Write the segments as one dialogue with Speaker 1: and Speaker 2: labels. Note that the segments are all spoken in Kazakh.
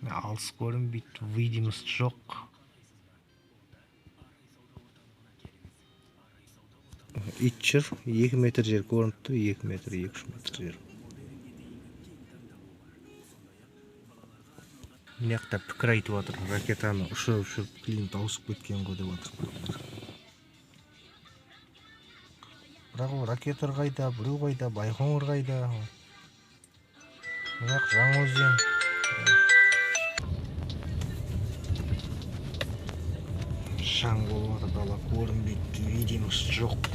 Speaker 1: Алыс көрінбейді, видимость жоқ. Ит жүр, 2 метр жер көрініп тұр, 2 метр, 2-3 метр жер. Мынақта пікір айтып отыр, ракетаны ұшырып клиент ауысып кеткен ғой деп отыр. Бірақ ол ракеталар қайда, біреу қайда, Байқоңыр қайда. Мынақ Жаңаөзен. Шаң болып отыр, дала көрінбейді, видимость жоқ.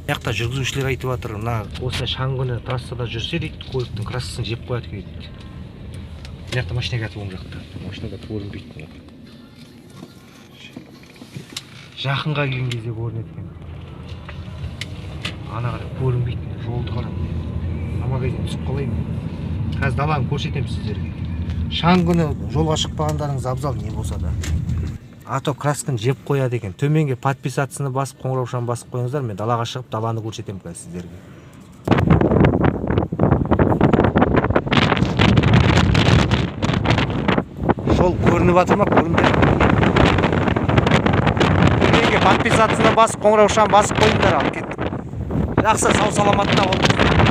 Speaker 1: Мынақта жүргізушілер айтып отыр, осы шаң күні трассада жүрсе дейді, көліктің крассасын жеп қояды дейді. Мынақта машина кетіп оң жақта, машинада көрінбейді. Жақынға келген кезде көрінеді екен. Ана қарай көрінбейді, жолды қарап. Магазин түсіп қалайын. Қазір даланы көрсетемін сіздерге. Шаң күні жолға шықпағандарыңыз абзал не болса да. А то красканы жеп қояды екен. Төменге подписаться басып, қоңыраушаны басып қойыңыздар. Мен далаға шығып даланы көрсетемін қазір сіздерге. Жол көрініп жатыр ма? Көрінбей. Төменге подписаться басып, қоңыраушаны басып қойыңдар, алып кеттік. Жақсы, сау саламатта болыңыздар.